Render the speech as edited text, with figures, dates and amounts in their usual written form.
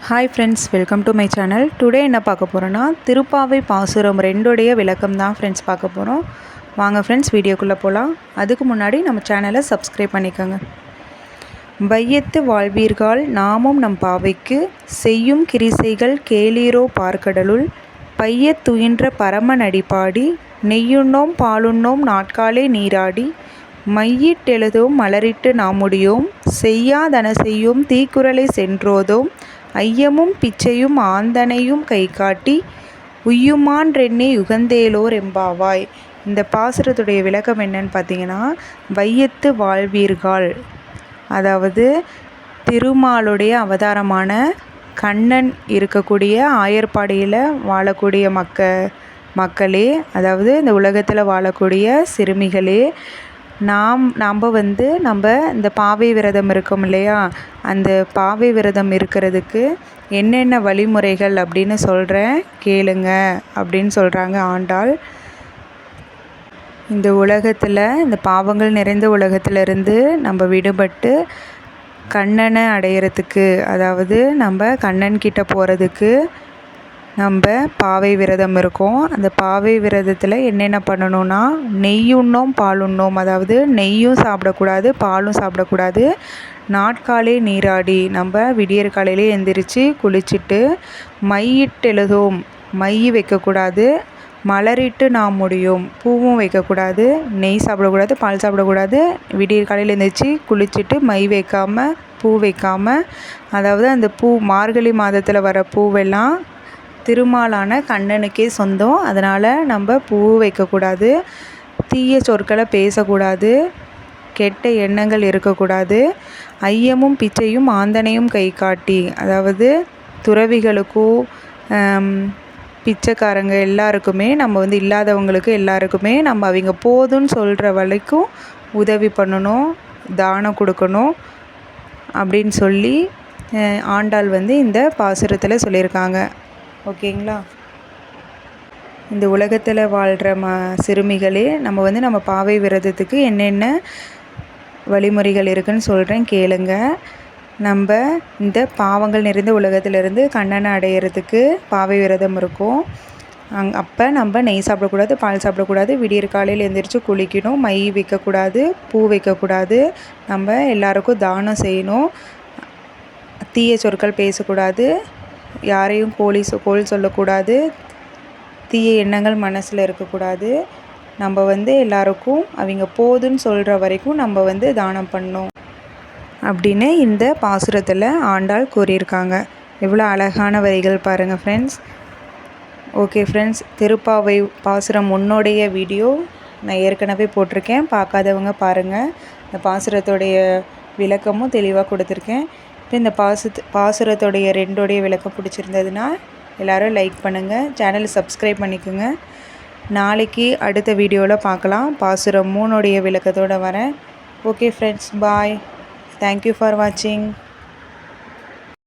Hi friends, welcome to my channel. Today என்ன பார்க்க போகிறோன்னா, திருப்பாவை பாசுரம் 2 விளக்கம் தான் ஃப்ரெண்ட்ஸ் பார்க்க போகிறோம். வாங்க ஃப்ரெண்ட்ஸ், வீடியோக்குள்ளே போகலாம். அதுக்கு முன்னாடி நம்ம சேனலை சப்ஸ்கிரைப் பண்ணிக்கோங்க. வையத்து வாழ்வீர்கள் நாமும் நம் பாவைக்கு செய்யும் கிரிசைகள் கேளீரோ பார்க்கடலுள் பையத் துயின்ற பரமன் அடிப்பாடி நெய்யுண்ணோம் பாலுண்ணோம் நாட்காலே நீராடி மையிட்டெழுதோம் மலரிட்டு நாமுடியோம் செய்யாதன செய்யோம் தீக்குறளை சென்றோதோம் ஐயமும் பிச்சையும் ஆந்தனையும் கை காட்டி உய்யுமான்றெண்ணே யுகந்தேலோர் எம்பாவாய். இந்த பாசுரத்துடைய விளக்கம் என்னன்னு பார்த்தீங்கன்னா, வையத்து வாழ்வீர்கள், அதாவது திருமாலுடைய அவதாரமான கண்ணன் இருக்கக்கூடிய ஆயர்பாடியில் வாழக்கூடிய மக்களே, அதாவது இந்த உலகத்தில் வாழக்கூடிய சிறுமிகளே, நாம் இந்த பாவை விரதம் இருக்கோம் இல்லையா, அந்த பாவை விரதம் இருக்கிறதுக்கு என்னென்ன வழிமுறைகள் அப்படின்னு சொல்கிறேன் கேளுங்க அப்படின்னு சொல்கிறாங்க ஆண்டாள். இந்த உலகத்தில், இந்த பாவங்கள் நிறைந்த உலகத்திலிருந்து நம்ம விடுபட்டு கண்ணனை அடையிறதுக்கு, அதாவது நம்ம கண்ணன்கிட்ட போகிறதுக்கு நம்ம பாவை விரதம் இருக்கோம். அந்த பாவை விரதத்தில் என்னென்ன பண்ணணும்னா, நெய்யுண்ணோம் பாலுண்ணோம், அதாவது நெய்யும் சாப்பிடக்கூடாது பாலும் சாப்பிடக்கூடாது. நாட்காலே நீராடி, நம்ம விடியற் காலையிலே எந்திரிச்சு குளிச்சுட்டு மையிட்டெழுதோம், மை வைக்கக்கூடாது, மலரிட்டு நாம் முடியும், பூவும் வைக்கக்கூடாது, நெய் சாப்பிடக்கூடாது பால் சாப்பிடக்கூடாது. விடியற் காலையில் எழுந்திரிச்சு குளிச்சுட்டு மை வைக்காமல் பூ வைக்காமல், அதாவது அந்த பூ மார்கழி மாதத்தில் வர பூவெல்லாம் திருமாலான கண்ணனுக்கே சொந்தம். அதனால் நம்ம பூ வைக்கக்கூடாது, தீய சொற்களை பேசக்கூடாது, கெட்ட எண்ணங்கள் இருக்கக்கூடாது. ஐயமும் பிச்சையும் ஆந்தனையும் கை காட்டி, அதாவது துறவிகளுக்கும் பிச்சைக்காரங்க எல்லாருக்குமே நம்ம இல்லாதவங்களுக்கு எல்லாருக்குமே நம்ம அவங்க போதும்னு சொல்கிற வரைக்கும் உதவி பண்ணணும், தானம் கொடுக்கணும் அப்படின்னு சொல்லி ஆண்டாள் இந்த பாசுரத்தில் சொல்லியிருக்காங்க. ஓகேங்களா? இந்த உலகத்தில் வாழ்கிற சிறுமிகளே, நம்ம பாவை விரதத்துக்கு என்னென்ன வழிமுறைகள் இருக்குதுன்னு சொல்கிறேன் கேளுங்க. நம்ம இந்த பாவங்கள் நிறைந்த உலகத்திலிருந்து கண்ணனை அடையிறதுக்கு பாவை விரதம் இருக்கும். அப்போ நம்ம நெய் சாப்பிடக்கூடாது பால் சாப்பிடக்கூடாது, விடியற் காலையில் எழுந்திரிச்சு குளிக்கணும், மை வைக்கக்கூடாது, பூ வைக்கக்கூடாது, நம்ம எல்லாருக்கும் தானம் செய்யணும், தீய சொற்கள் பேசக்கூடாது, யாரையும் கோல் சொல்லக்கூடாது, தீய எண்ணங்கள் மனசில் இருக்கக்கூடாது. நம்ம எல்லாருக்கும் அவங்க போதுன்னு சொல்கிற வரைக்கும் நம்ம தானம் பண்ணணும் அப்படின்னு இந்த பாசுரத்தில் ஆண்டாள் கூறியிருக்காங்க. எவ்வளோ அழகான வரிகள் பாருங்கள் ஃப்ரெண்ட்ஸ். ஓகே ஃப்ரெண்ட்ஸ், திருப்பாவை பாசுரம் முன்னோடைய வீடியோ நான் ஏற்கனவே போட்டிருக்கேன், பார்க்காதவங்க பாருங்கள். இந்த பாசுரத்துடைய விளக்கமும் தெளிவாக கொடுத்துருக்கேன். இப்போ இந்த பாசுரத்துடைய 2 விளக்கம் பிடிச்சிருந்ததுன்னா எல்லோரும் லைக் பண்ணுங்கள், சேனலை சப்ஸ்கிரைப் பண்ணிக்கோங்க. நாளைக்கு அடுத்த வீடியோவில் பார்க்கலாம். பாசுரம் 3 விளக்கத்தோடு வரேன். Okay friends, bye. Thank you for வாட்சிங்.